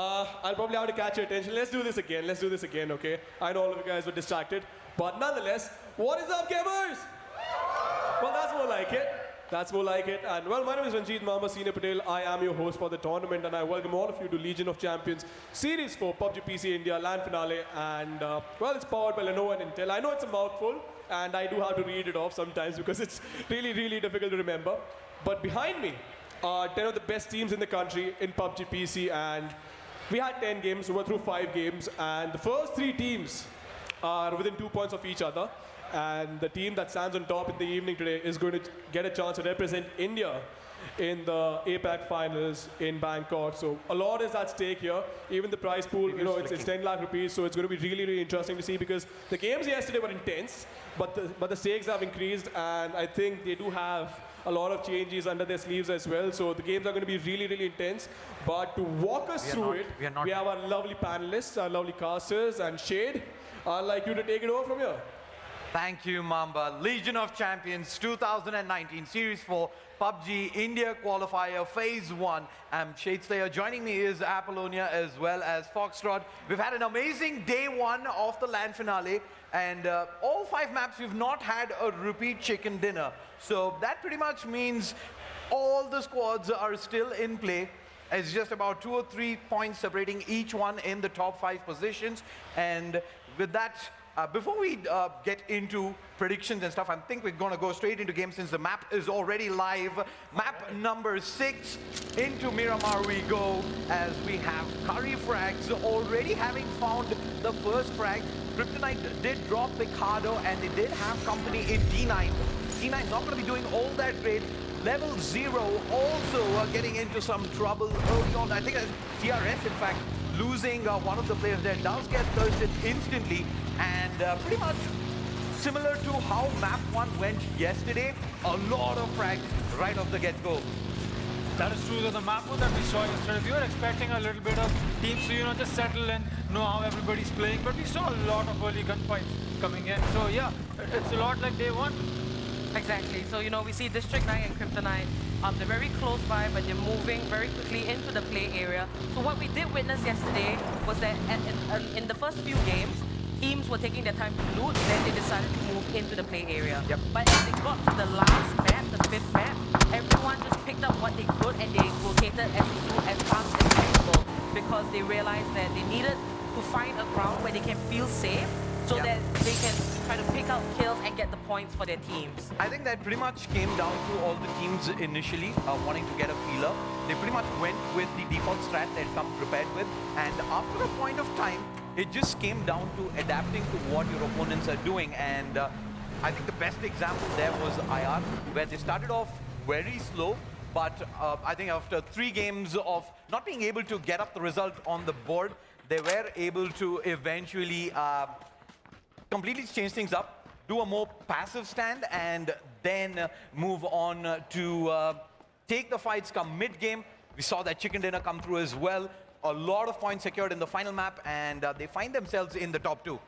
I'll probably have to catch your attention. Let's do this again. Let's do this again, okay? I know all of you guys were distracted. But nonetheless, what is up, gamers? Well, that's more like it. That's more like it. And well, my name is Ranjit Mama Senior Patel. I am your host for the tournament, and I welcome all of you to Legion of Champions Series 4 PUBG PC India LAN finale. And well, it's powered by Lenovo and Intel. I know it's a mouthful, and I do have to read it off sometimes because it's really, really difficult to remember. But behind me are 10 of the best teams in the country in PUBG PC, and we had 10 games. We were through 5 games, and the first 3 teams are within 2 points of each other. And the team that stands on top in the evening today is going to get a chance to represent India in the APAC finals in Bangkok. So a lot is at stake here. Even the prize pool, you know, it's 10 lakh rupees. So it's going to be really, really interesting to see because the games yesterday were intense, but the stakes have increased, and I think they do have a lot of changes under their sleeves as well. So the games are going to be really, really intense. But to walk us through it, we have our lovely panelists, our lovely casters, and Shade. I'd like you to take it over from here. Thank you, Mamba. Legion of Champions 2019 Series 4 PUBG India Qualifier Phase 1. I'm Shade Slayer. Joining me is Apollonia as well as Foxtrot. We've had an amazing day 1 of the LAN finale, and all 5 maps we've not had a repeat chicken dinner. So that pretty much means all the squads are still in play. It's just about 2 or 3 points separating each one in the top 5 positions. And with that, before we get into predictions and stuff, I think we're going to go straight into game since the map is already live. Map number 6, into Miramar we go as we have Curry frags already having found the first frag. Kryptonite did drop Picardo and they did have company in D9. D9's not going to be doing all that great. Level 0 also getting into some trouble early on. I think CRS, in fact, losing one of the players there, does get thirsted instantly, and pretty much similar to how map 1 went yesterday, a lot of frags right off the get-go. That is true. The map that we saw yesterday, we were expecting a little bit of teams to, just settle and know how everybody's playing, but we saw a lot of early gunfights coming in. So yeah, it's a lot like day 1. Exactly. So, we see District 9 and Kryptonite. They're very close by, but they're moving very quickly into the play area. So what we did witness yesterday was that in the first few games, teams were taking their time to loot, then they decided to move into the play area. Yep. But as they got to the last map, the 5th map, everyone just picked up what they could and they rotated as soon as fast as possible because they realized that they needed to find a ground where they can feel safe so that they can try to pick out kills and get the points for their teams. I think that pretty much came down to all the teams initially wanting to get a feeler. They pretty much went with the default strat they'd come prepared with, and after a point of time, it just came down to adapting to what your opponents are doing. And I think the best example there was IR, where they started off very slow, but I think after 3 games of not being able to get up the result on the board, they were able to eventually completely change things up, do a more passive stand, and then move on to take the fights come mid-game. We saw that chicken dinner come through as well. A lot of points secured in the final map, and they find themselves in the top 2.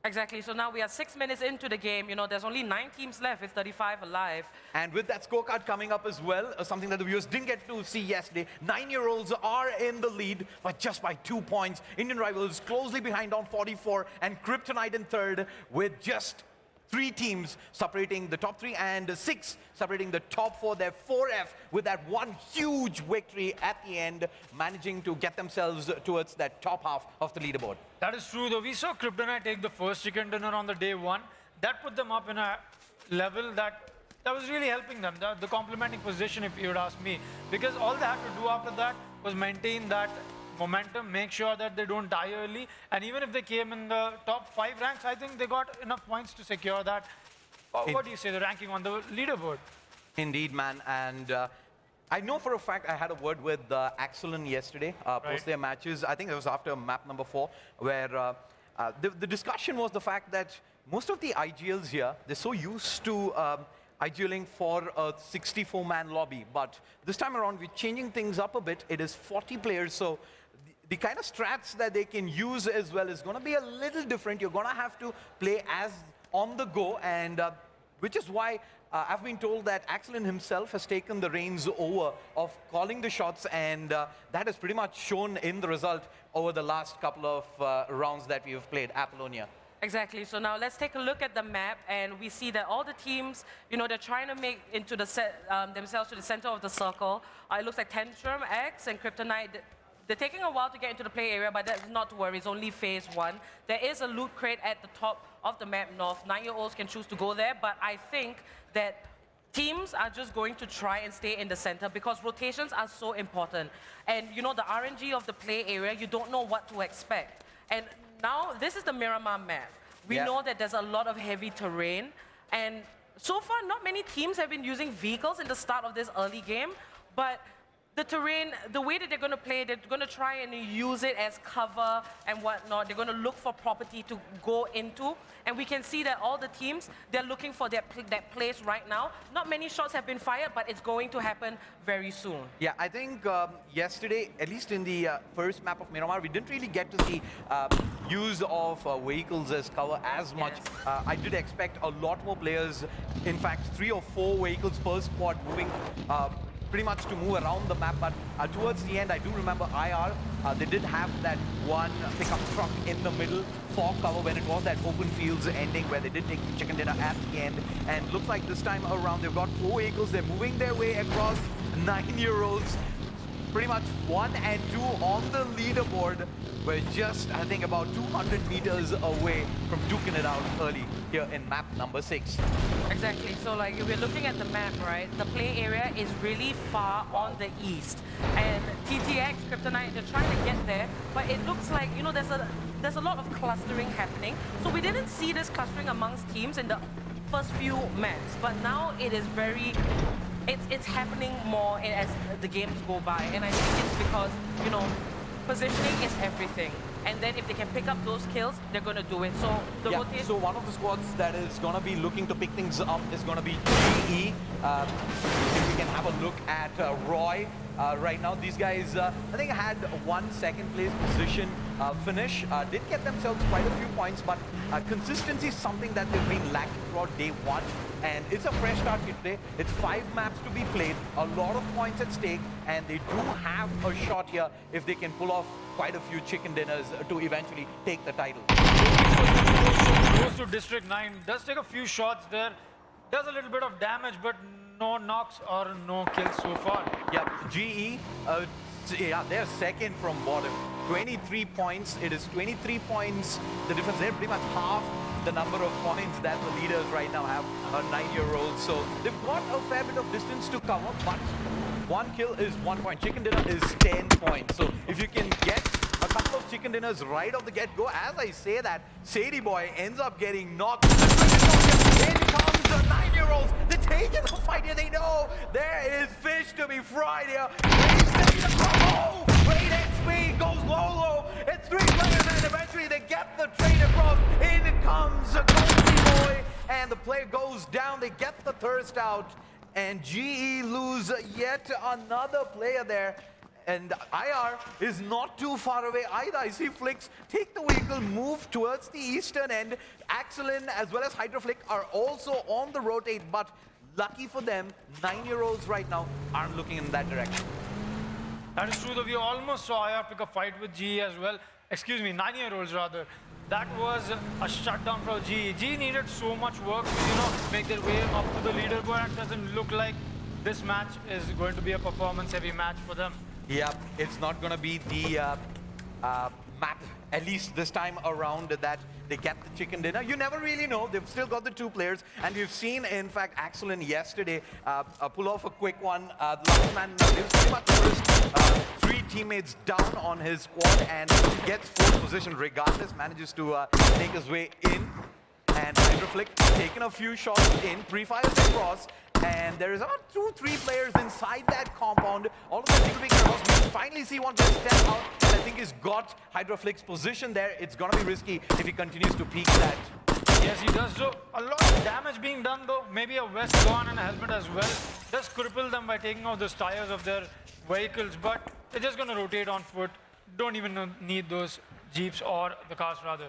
Exactly. So now we are 6 minutes into the game. There's only 9 teams left with 35 alive. And with that scorecard coming up as well, something that the viewers didn't get to see yesterday, 9-year-olds are in the lead, but just by 2 points. Indian Rivals closely behind on 44, and Kryptonite in 3rd with just 3 teams separating the top 3 and 6 separating the top 4. They're 4F with that one huge victory at the end, managing to get themselves towards that top half of the leaderboard. That is true, though. We saw Kryptonite take the first chicken dinner on the day 1. That put them up in a level that was really helping them, the complementing position, if you would ask me. Because all they had to do after that was maintain that momentum, make sure that they don't die early, and even if they came in the top 5 ranks, I think they got enough points to secure that. What do you say, the ranking on the leaderboard? Indeed, man, and I know for a fact I had a word with Axelin yesterday, post their matches. I think it was after map number 4, where the discussion was the fact that most of the IGLs here, they're so used to IGLing for a 64-man lobby, but this time around we're changing things up a bit. It is 40 players, so the kind of strats that they can use as well is going to be a little different. You're going to have to play as on the go, and which is why I've been told that Axelin himself has taken the reins over of calling the shots, and that has pretty much shown in the result over the last couple of rounds that we have played, Apollonia. Exactly. So now let's take a look at the map, and we see that all the teams, they're trying to make into themselves to the center of the circle. It looks like Tantrum, X, and Kryptonite. They're taking a while to get into the play area, but that's not to worry. It's only phase 1. There is a loot crate at the top of the map north. 9-year-olds can choose to go there, but I think that teams are just going to try and stay in the center because rotations are so important. And the RNG of the play area, you don't know what to expect. And now this is the Miramar map. We know that there's a lot of heavy terrain, and so far not many teams have been using vehicles in the start of this early game, but the terrain, the way that they're going to play, they're going to try and use it as cover and whatnot. They're going to look for property to go into. And we can see that all the teams, they're looking for that place right now. Not many shots have been fired, but it's going to happen very soon. Yeah, I think yesterday, at least in the first map of Miramar, we didn't really get to see use of vehicles as cover as much. Yes. I did expect a lot more players, in fact, 3 or 4 vehicles per squad moving pretty much to move around the map, but towards the end, I do remember IR, they did have that one pickup truck in the middle for cover when it was that open fields ending where they did take the chicken dinner at the end. And looks like this time around, they've got 4 vehicles, they're moving their way across 9-year-olds. Pretty much 1 and 2 on the leaderboard. We're just, I think, about 200 meters away from duking it out early here in map number 6. Exactly. So like if we're looking at the map, right, the play area is really far on the east. And TTX, Kryptonite, they're trying to get there, but it looks like, there's a lot of clustering happening. So we didn't see this clustering amongst teams in the first few maps, but now it is very... It's happening more as the games go by, and I think it's because, positioning is everything. And then if they can pick up those kills, they're going to do it. So the rotation... So one of the squads that is going to be looking to pick things up is going to be GE. If we can have a look at Roy. Right now, these guys, I think, had 1 second place position finish. Did get themselves quite a few points, but consistency is something that they've been lacking throughout day 1. And it's a fresh start here today. It's 5 maps to be played, a lot of points at stake, and they do have a shot here if they can pull off quite a few chicken dinners to eventually take the title. Goes to District 9, does take a few shots there, does a little bit of damage, but no knocks or no kills so far. Yep, GE, they're second from bottom. 23 points, it is 23 points. The difference, they're pretty much half the number of points that the leaders right now have, 9-year-olds. So they've got a fair bit of distance to cover, but 1 kill is 1 point. Chicken dinner is 10 points. So if you can get a couple of chicken dinners right off the get-go, as I say that, Sadie Boy ends up getting knocked. In comes the 9-year-olds. They're taking the fight here. They know there is fish to be fried here. Great XP goes low. It's 3 players, and eventually they get the train across. In comes a Goldie Boy, and the play goes down. They get the thirst out, and GE lose yet another player there. And IR is not too far away either. I see Flix take the vehicle, move towards the eastern end. Axelin as well as Hydroflick are also on the rotate, but lucky for them, 9-year-olds right now aren't looking in that direction. That is true, though. We almost saw IR pick a fight with GE as well. Excuse me, 9-year-olds rather. That was a shutdown for GE. GE needed so much work to, make their way up to the leaderboard, and it doesn't look like this match is going to be a performance-heavy match for them. Yep, it's not going to be the map, at least this time around, that they get the chicken dinner. You never really know. They've still got the 2 players. And we've seen, in fact, Axelin yesterday pull off a quick one. The last man lives pretty much the first 3 teammates down on his squad and gets 4th position regardless, manages to make his way in. And Hydroflick taking a few shots in, pre-fires across. And there is about 2-3 players inside that compound. All of them moving across. We finally see one player step out, and I think he's got Hydroflick's position there. It's gonna be risky if he continues to peek that. Yes, he does. So a lot of damage being done, though. Maybe a vest gone and a helmet as well. Does cripple them by taking out those tires of their vehicles, but they're just gonna rotate on foot. Don't even need those jeeps or the cars rather.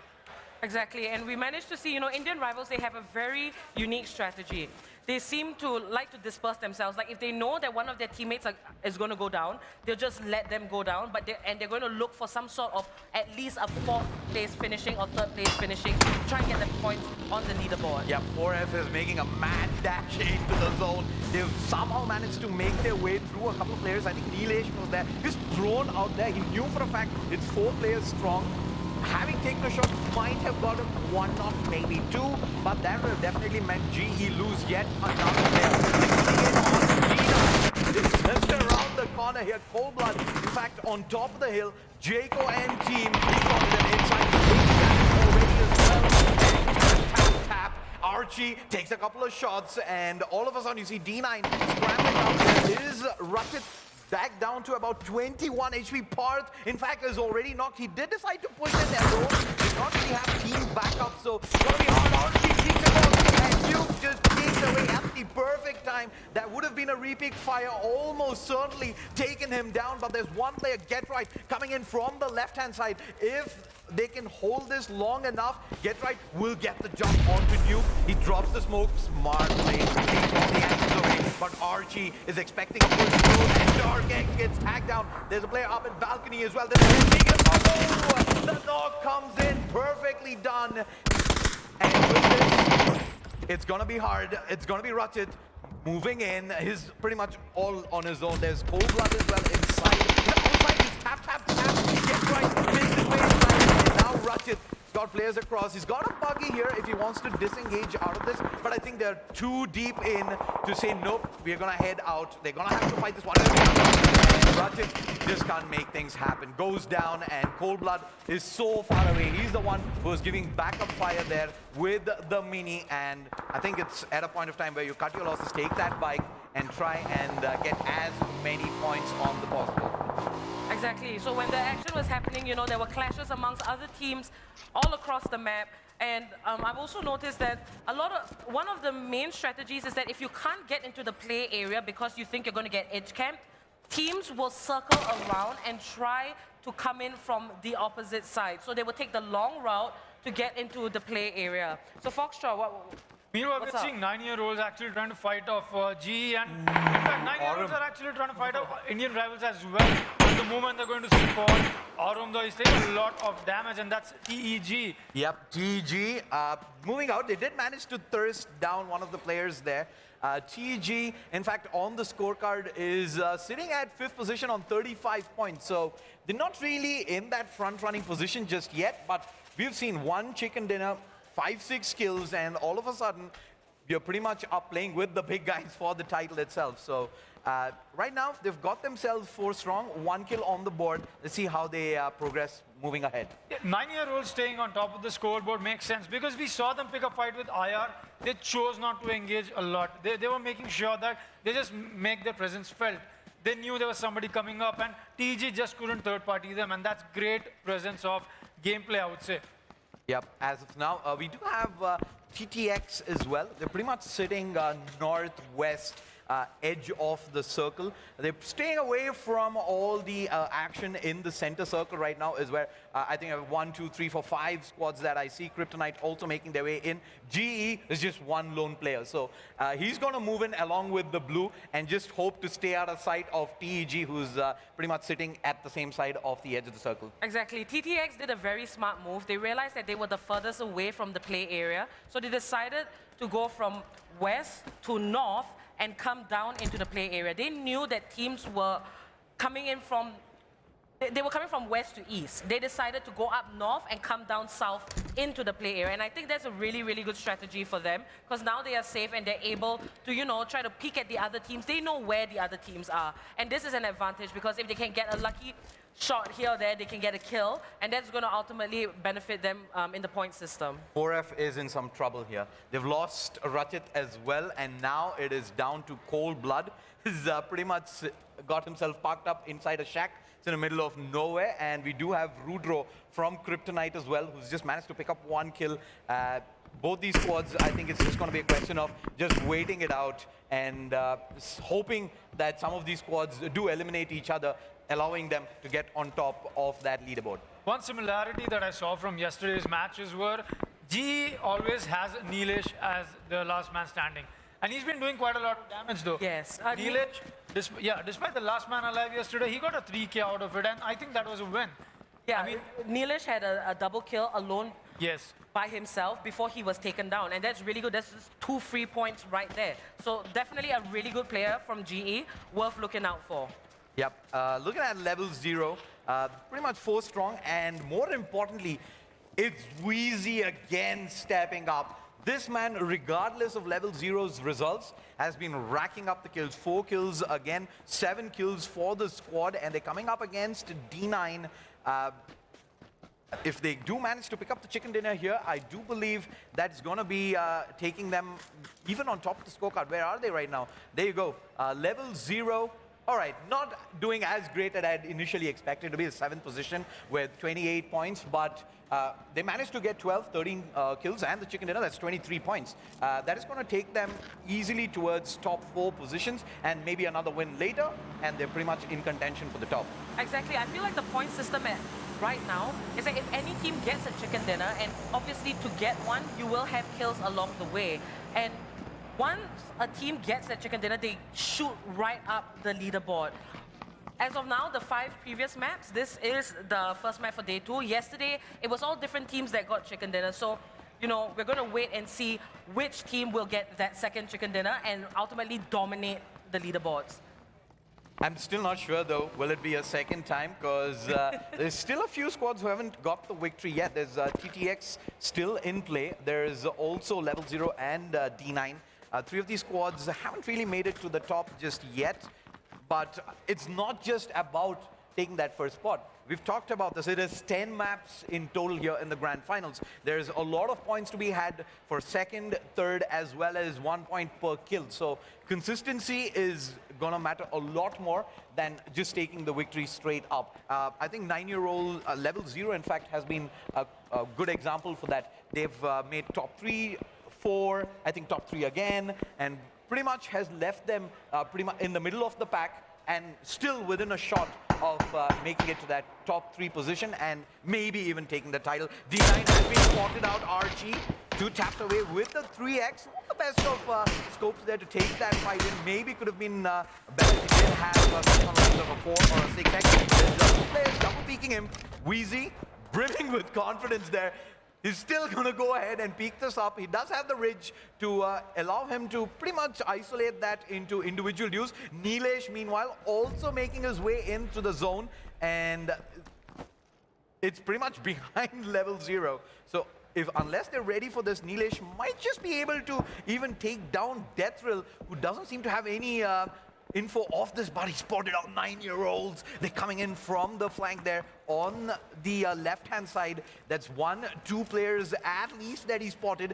Exactly, and we managed to see, Indian rivals, they have a very unique strategy. They seem to like to disperse themselves. Like if they know that one of their teammates is going to go down, they'll just let them go down, they're going to look for some sort of at least a 4th place finishing or 3rd place finishing to try and get the points on the leaderboard. Yeah, 4F is making a mad dash into the zone. They've somehow managed to make their way through a couple of players. I think Nilesh was there. He's thrown out there. He knew for a fact it's 4 players strong. Having taken a shot, might have got him 1 knock, maybe 2, but that would have definitely meant GE lose yet another player. It's just around the corner here. Cold Blood, in fact, on top of the hill. Jaco and team got them inside. Already as well. Tap. Archie takes a couple of shots, and all of a sudden you see D9 scrambling out. There is Rutted back down to about 21 HP. Parth, in fact, is already knocked. He did decide to push in there, though. Did not really have team backup, so it's going to be hard. Archie keeps it going, and Duke just takes away at the perfect time. That would have been a repeat fire, almost certainly taken him down, but there's one player, Get Right, coming in from the left-hand side. If they can hold this long enough, Get Right will get the jump onto Duke. He drops the smoke. Smart play. Takes all the angles away. But Archie is expecting a push through, and Dark X gets tagged down. There's a player up in balcony as well. There's a hit. The knock comes in. Perfectly done. And with this, it's going to be hard. It's going to be Rutted moving in. He's pretty much all on his own. There's Cold Blood as well inside. Outside, he's tap. Get Right. Makes his way inside. And now Rutted got players across. He's got a buggy here if he wants to disengage out of this, but I think they're too deep in to say, nope, we're going to head out. They're going to have to fight this one. And Rutted just can't make things happen. Goes down, and Cold Blood is so far away. He's the one who was giving backup fire there with the Mini, and I think it's at a point of time where you cut your losses, take that bike, and try and get as many points on the possible. Exactly. So when the action was happening, there were clashes amongst other teams all across the map. And I've also noticed that one of the main strategies is that if you can't get into the play area because you think you're going to get edge camped, teams will circle around and try to come in from the opposite side. So they will take the long route to get into the play area. So Foxtrot, Meanwhile, what's we're up? seeing 9-year-olds actually trying to fight off GE, and in fact, 9-year-olds are actually trying to fight off Indian rivals as well. At the moment, they're going to spawn. Aurum, though, is taking a lot of damage, and that's TEG. Yep, TEG moving out. They did manage to thirst down one of the players there. TEG, in fact, on the scorecard is sitting at 5th position on 35 points. So they're not really in that front-running position just yet, but we've seen one chicken dinner, 5-6 kills, and all of a sudden, you're pretty much up playing with the big guys for the title itself. So right now, they've got themselves 4 strong, 1 kill on the board. Let's see how they progress moving ahead. 9-year-olds staying on top of the scoreboard makes sense because we saw them pick a fight with IR. They chose not to engage a lot. They were making sure that they just make their presence felt. They knew there was somebody coming up, and TG just couldn't third-party them, and that's great presence of gameplay, I would say. Yep, as of now, we do have TTX as well. They're pretty much sitting northwest edge of the circle. They're staying away from all the action in the center circle right now is where I think I have 1, 2, 3, 4, 5 squads that I see. Kryptonite also making their way in. GE is just one lone player. So he's going to move in along with the blue and just hope to stay out of sight of TEG, who's pretty much sitting at the same side of the edge of the circle. Exactly. TTX did a very smart move. They realized that they were the furthest away from the play area. So they decided to go from west to north and come down into the play area. They knew that teams were coming in from, they were coming from west to east. They decided to go up north and come down south into the play area. And I think that's a really, really good strategy for them because now they are safe and they're able to, try to peek at the other teams. They know where the other teams are. And this is an advantage because if they can get a lucky shot here or there, they can get a kill, and that's going to ultimately benefit them in the point system. 4F is in some trouble here. They've lost Rachit as well, and now it is down to Cold Blood. He's pretty much got himself parked up inside a shack. It's in the middle of nowhere, and we do have Rudro from Kryptonite as well, who's just managed to pick up 1 kill. Both these squads, I think it's just going to be a question of just waiting it out and hoping that some of these squads do eliminate each other. allowing them to get on top of that leaderboard. One similarity that I saw from yesterday's matches were GE always has Nilesh as the last man standing. And he's been doing quite a lot of damage though. Yes. Nilesh, despite the last man alive yesterday, he got a 3K out of it, and I think that was a win. Yeah, I mean, Nilesh had a double kill alone yes. by himself before he was taken down, and that's really good. That's just 2 free points right there. So definitely a really good player from GE, worth looking out for. Yep. Looking at level 0, pretty much 4 strong, and more importantly, it's Wheezy again stepping up. This man, regardless of level 0's results, has been racking up the kills. 4 kills again, 7 kills for the squad, and they're coming up against D9. If they do manage to pick up the chicken dinner here, I do believe that's going to be taking them even on top of the scorecard. Where are they right now? There you go. Level 0. All right, not doing as great as I had initially expected to be, the 7th position with 28 points, but they managed to get 12, 13 kills and the chicken dinner, that's 23 points. That is going to take them easily towards top 4 positions and maybe another win later, and they're pretty much in contention for the top. Exactly. I feel like the point system right now is that if any team gets a chicken dinner, and obviously to get one, you will have kills along the way. And once a team gets that chicken dinner, they shoot right up the leaderboard. As of now, the 5 previous maps, this is the first map for day 2. Yesterday, it was all different teams that got chicken dinner. So, you know, we're going to wait and see which team will get that second chicken dinner and ultimately dominate the leaderboards. I'm still not sure, though, will it be a second time? Because there's still a few squads who haven't got the victory yet. There's TTX still in play. There's also Level 0 and D9. 3 of these squads haven't really made it to the top just yet. But it's not just about taking that first spot. We've talked about this. It is 10 maps in total here in the grand finals. There's a lot of points to be had for second, third, as well as 1 point per kill. So consistency is going to matter a lot more than just taking the victory straight up. I think 9-year-old Level 0, in fact, has been a good example for that. They've made top 3, 4, I think top 3 again, and pretty much has left them pretty much in the middle of the pack and still within a shot of making it to that top 3 position and maybe even taking the title. D9 has been spotted out. RG 2 taps away with the 3x. Not the best of scopes there to take that fight in. Maybe could have been better if he did have something on the lines of a 4 or a 6x. There's 2 players double peeking him. Wheezy brimming with confidence there. He's still going to go ahead and peek this up. He does have the ridge to allow him to pretty much isolate that into individual use. Nilesh, meanwhile, also making his way into the zone. And it's pretty much behind Level 0. So unless they're ready for this, Nilesh might just be able to even take down Deathrill, who doesn't seem to have any info of this, but he spotted out 9-year-olds. They're coming in from the flank there on the left-hand side. That's 1, 2 players at least that he spotted.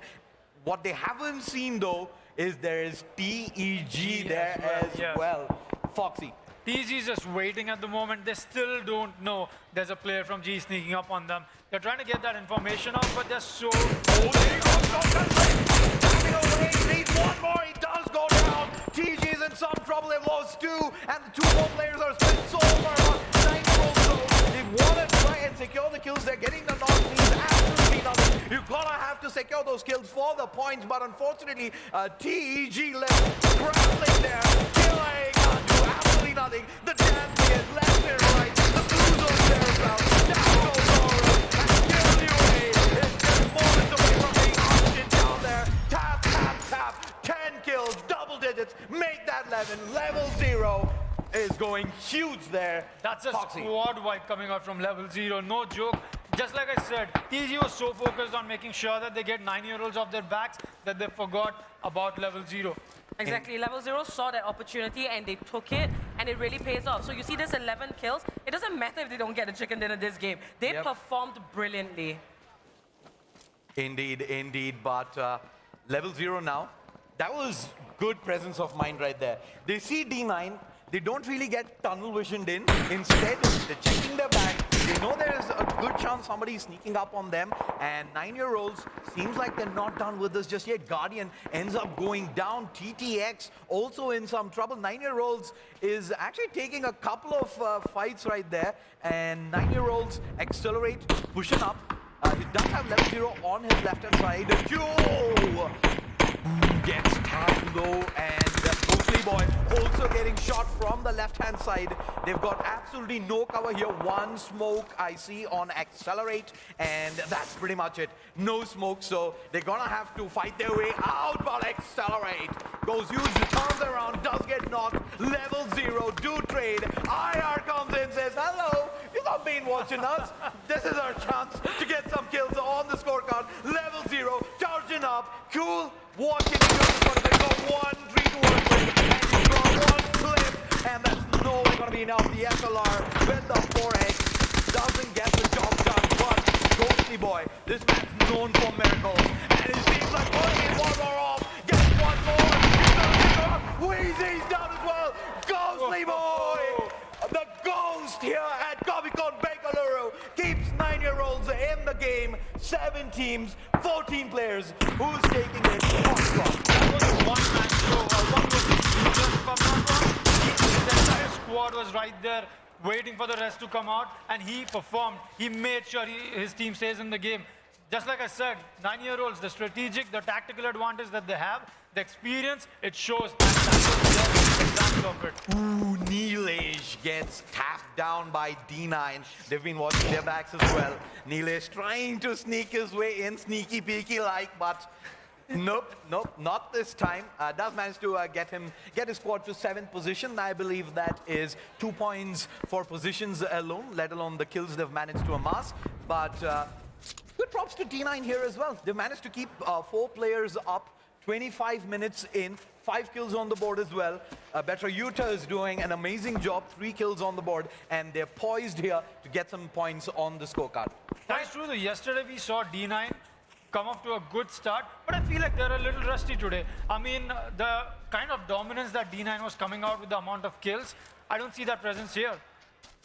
What they haven't seen, though, is there is TEG there as well. Foxy. TEG is just waiting at the moment. They still don't know there's a player from G sneaking up on them. They're trying to get that information out, but they're so... Oh, there you go. Tapping away. Needs 1 more. He does go down. TG is in some trouble. They've lost 2, and the 2 more players are split so far on 9-year-old zone. They want to try and secure the kills. They're getting the knock. Means absolutely nothing. You're gonna have to secure those kills for the points, but unfortunately, TEG left scrambling there. Killing can't do absolutely nothing. The dancing is left and right. The blue zone there as well. Down goes Aura. And Killuay is just moments away from being auctioned down there. Tap, tap, tap. 10 kills, double digits. Make that 11. Level 0 is going huge there. That's a Foxy. squad wipe coming out from Level 0. No joke. Just like I said, TG was so focused on making sure that they get 9-year-olds off their backs that they forgot about Level 0. Exactly. Level 0 saw that opportunity and they took it, and it really pays off. So you see this 11 kills. It doesn't matter if they don't get a chicken dinner this game. They performed brilliantly. Indeed, indeed. But Level 0 now, that was good presence of mind right there. They see D9. they don't really get tunnel visioned in. Instead, they're checking their back. They know there's a good chance somebody's sneaking up on them. And 9-year-olds seems like they're not done with this just yet. Guardian ends up going down. TTX also in some trouble. 9-year-olds is actually taking a couple of fights right there. And 9-year-olds accelerate, pushing up. He does have level 0 on his left-hand side. Joe gets tagged low, and Ghostly Boy also getting shot from the left-hand side. They've got absolutely no cover here. One smoke I see on Accelerate, and that's pretty much it. No smoke, so they're gonna have to fight their way out, but Accelerate goes huge, turns around, does get knocked. Level 0, do trade. IR comes in, says, hello, you've not been watching us. This is our chance to get some kills on the scorecard. Level 0, charging up, cool. Watching it go, they got 1 3 to work with, and he's got 1 clip, and that's nowhere gonna be enough. The SLR with the 4X doesn't get the job done, but Ghostly Boy, this man's known for miracles, and it seems like pulling one more off, gets 1 more, he's gonna pick her up, Wheezy's down as well, Ghostly Boy! The ghost here at Comic-Con Bengaluru keeps 9-year-olds in the game. 7 teams, 14 players. Who's taking it? That was a one-man show. One was if I'm not wrong. The entire squad was right there waiting for the rest to come out, and he performed. He made sure his team stays in the game. Just like I said, 9-year-olds, the strategic, the tactical advantage that they have, the experience, it shows. And that was their example of it. Ooh, Neelesh gets tapped down by D9. They've been watching their backs as well. Neelesh trying to sneak his way in, sneaky peeky like, but nope, not this time. Does manage to get his squad to 7th position. I believe that is 2 points for positions alone, let alone the kills they've managed to amass. But good props to D9 here as well. They've managed to keep 4 players up, 25 minutes in, 5 kills on the board as well. Betra Utah is doing an amazing job, 3 kills on the board, and they're poised here to get some points on the scorecard. That's true though. Yesterday we saw D9 come off to a good start, but I feel like they're a little rusty today. I mean, the kind of dominance that D9 was coming out with the amount of kills, I don't see that presence here.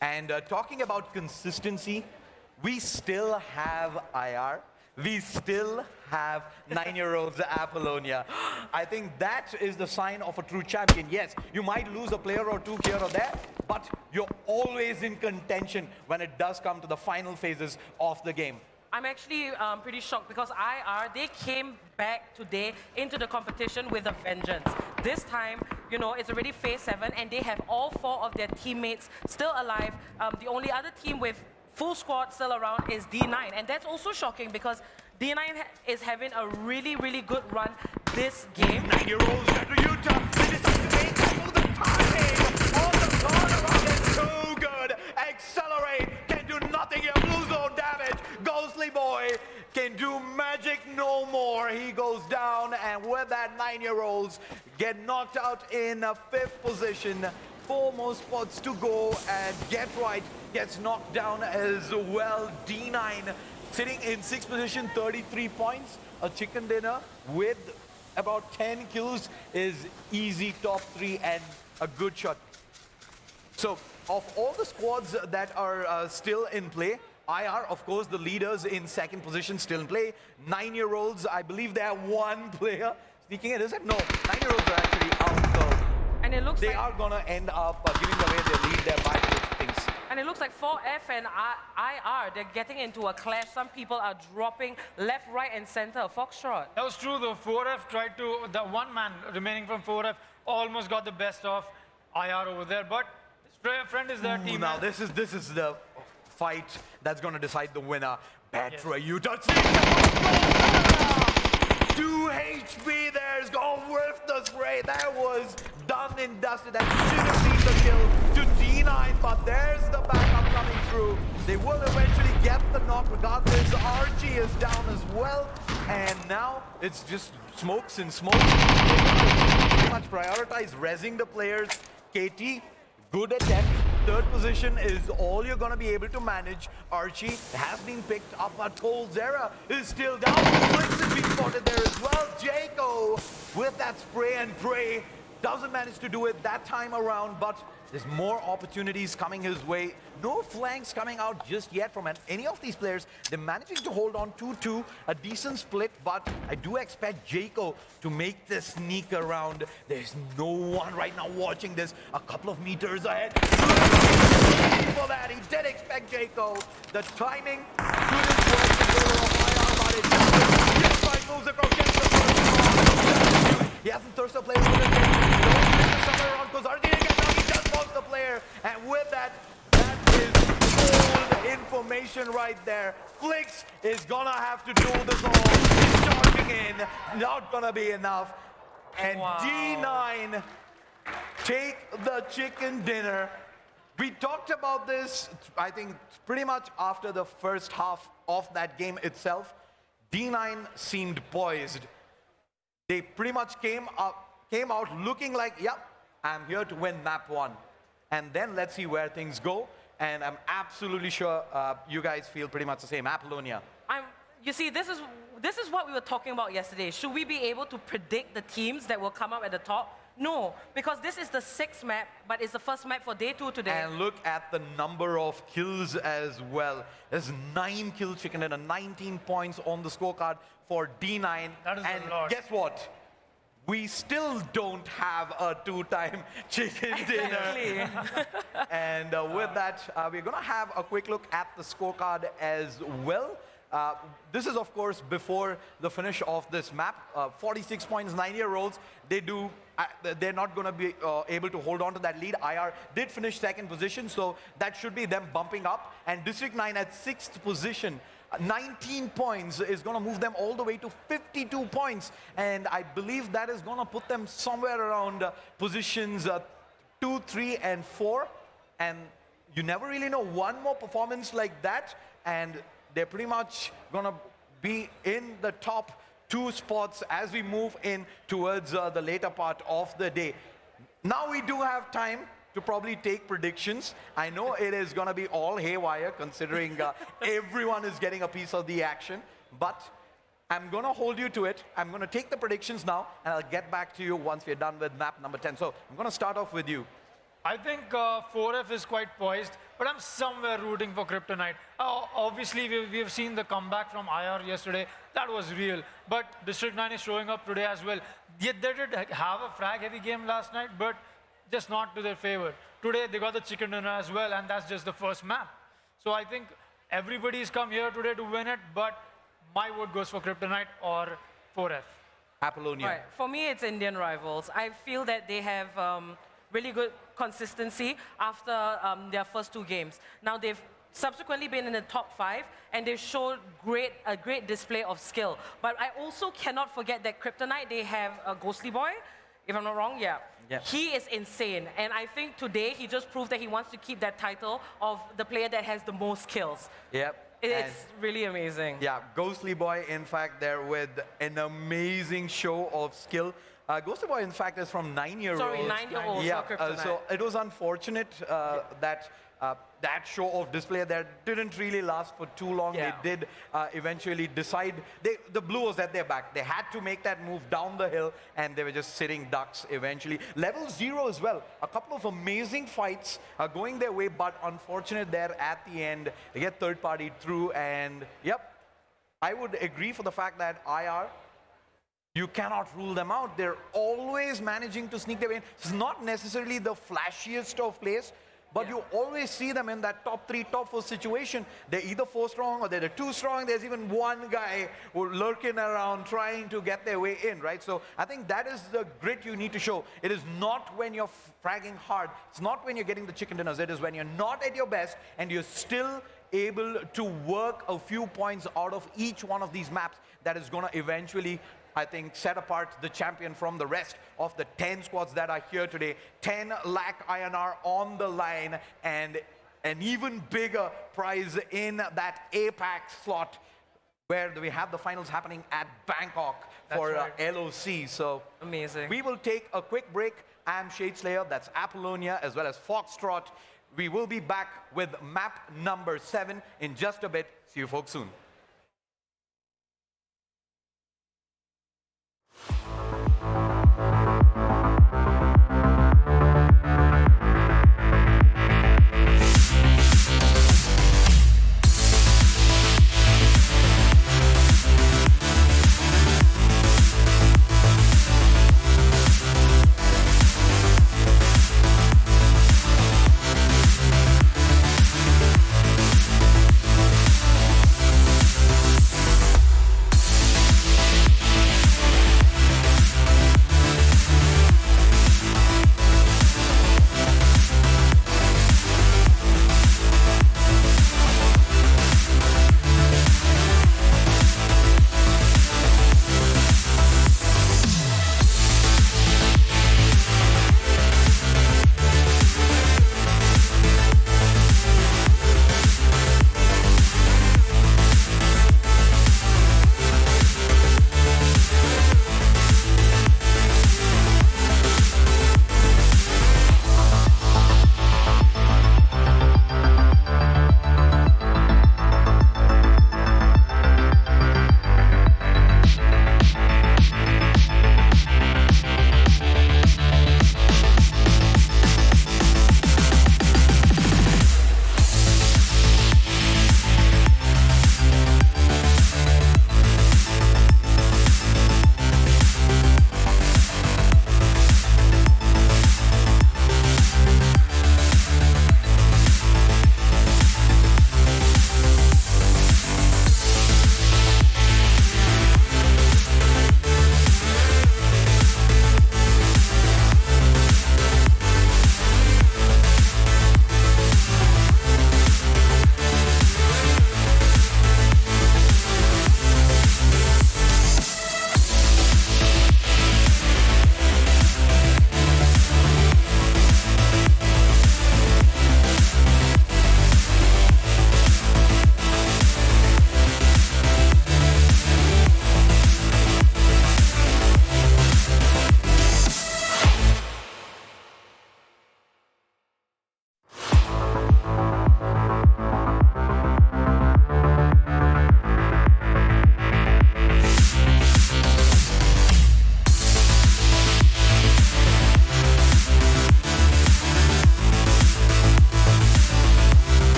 And talking about consistency, we still have IR. We still have 9-year-olds Apollonia. I think that is the sign of a true champion. Yes, you might lose a player or 2 here or there, but you're always in contention when it does come to the final phases of the game. I'm actually pretty shocked because IR, they came back today into the competition with a vengeance. This time, you know, it's already phase 7 and they have all 4 of their teammates still alive. The only other team with full squad still around is D9, and that's also shocking because D9 is having a really, really good run this game. 9-year-olds Betra Utah, they decide to make the timing on the turnaround is too good. Accelerate can do nothing here. Blue zone damage. Ghostly Boy can do magic no more. He goes down, and with that, 9-year-olds get knocked out in 5th position. 4 more spots to go, and Get Right gets knocked down as well. D9 sitting in 6th position, 33 points. A chicken dinner with about 10 kills is easy top 3 and a good shot. So, of all the squads that are still in play, IR, of course, the leaders in 2nd position still in play. 9-year-olds, I believe they have 1 player sneaking in. Is it? No, 9-year-olds are actually out, so And it looks they like are gonna end up giving away their lead there by things. And it looks like 4F and IR, they're getting into a clash. Some people are dropping left, right, and center. Foxtrot. That was true though. 4F tried to, the one man remaining from 4F almost got the best of IR over there, but his friend is their team. Now this is the fight that's gonna decide the winner. Betra Utah. 2 HP there's gone with the spray. That was done and dusted. That should have been the kill to D9, but there's the backup coming through. They will eventually get the knock regardless. Archie is down as well. And now it's just smokes and smokes. Pretty much prioritize rezzing the players. KT, good attempt. 3rd position is all you're going to be able to manage. Archie has been picked up, but Tolzera is still down. Flicks has been spotted there as well. Jaco with that spray and pray doesn't manage to do it that time around, but there's more opportunities coming his way. No flanks coming out just yet from any of these players. They're managing to hold on 2-2, a decent split, but I do expect Jaco to make the sneak around. There's no one right now watching this. A couple of meters ahead. For that, he did expect Jaco. The timing couldn't work in favor of IR, but it doesn't. This fight moves across, gets the first one. He hasn't thirsted a player with it. Somewhere around Kozardi again. Now he just lost the player. And with that, that is gold information right there. Flix is gonna have to do this all. He's charging in. Not gonna be enough. And Wow. D9 take the chicken dinner. We talked about this, I think, pretty much after the first half of that game itself. D9 seemed poised. They pretty much came out looking like, yep, I'm here to win map 1. And then let's see where things go. And I'm absolutely sure you guys feel pretty much the same. Apollonia. You see, this is what we were talking about yesterday. Should we be able to predict the teams that will come up at the top? No, because this is the 6th map, but it's the first map for day 2 today. And look at the number of kills as well. There's 9 kills, chicken dinner, 19 points on the scorecard for D9. That is and a lot. Guess what? We still don't have a 2-time chicken dinner. Exactly. And with that, we're going to have a quick look at the scorecard as well. This is, of course, before the finish of this map. 46 points, 9-year-olds. They're not going to be able to hold on to that lead. IR did finish 2nd position, so that should be them bumping up. And District 9 at 6th position. 19 points is going to move them all the way to 52 points. And I believe that is going to put them somewhere around positions 2, 3, and 4. And you never really know, one more performance like that, and they're pretty much going to be in the top 2 spots as we move in towards the later part of the day. Now we do have time to probably take predictions. I know it is going to be all haywire considering everyone is getting a piece of the action, but I'm going to hold you to it. I'm going to take the predictions now, and I'll get back to you once we're done with map number 10. So I'm going to start off with you. I think 4F is quite poised, but I'm somewhere rooting for Kryptonite. Obviously, we've seen the comeback from IR yesterday. That was real. But District 9 is showing up today as well. Yet they did have a frag-heavy game last night, but just not to their favor. Today, they got the chicken dinner as well, and that's just the first map. So I think everybody's come here today to win it, but my vote goes for Kryptonite or 4F. Apollonia. Right. For me, it's Indian Rivals. I feel that they have really good consistency after their first 2 games. Now, they've subsequently been in the top 5, and they've showed a great display of skill. But I also cannot forget that Kryptonite, they have a Ghostly Boy, if I'm not wrong, yeah. Yep. He is insane, and I think today he just proved that he wants to keep that title of the player that has the most kills. Yep. It's really amazing. Yeah, Ghostly Boy, in fact, there with an amazing show of skill. Ghostly Boy, in fact, is from 9-year-olds. Sorry, 9-year-olds. Yeah, for Kryptonite. so it was unfortunate that that show of display there didn't really last for too long. Yeah. They did eventually decide, the blue was at their back. They had to make that move down the hill, and they were just sitting ducks eventually. Level 0 as well. A couple of amazing fights going their way, but unfortunate there at the end. They get third party through, and yep, I would agree for the fact that IR, you cannot rule them out. They're always managing to sneak their way in. It's not necessarily the flashiest of plays, but you always see them in that top 3, top 4 situation. They're either 4 strong or they're 2 strong. There's even one guy who lurking around trying to get their way in, right? So I think that is the grit you need to show. It is not when you're fragging hard. It's not when you're getting the chicken dinners. It is when you're not at your best and you're still able to work a few points out of each one of these maps that is going to eventually, I think, set apart the champion from the rest of the 10 squads that are here today. 10 lakh INR on the line, and an even bigger prize in that APAC slot where we have the finals happening at Bangkok for LOC. So amazing. We will take a quick break. I'm Shadeslayer, that's Apollonia, as well as Foxtrot. We will be back with map number 7 in just a bit. See you folks soon.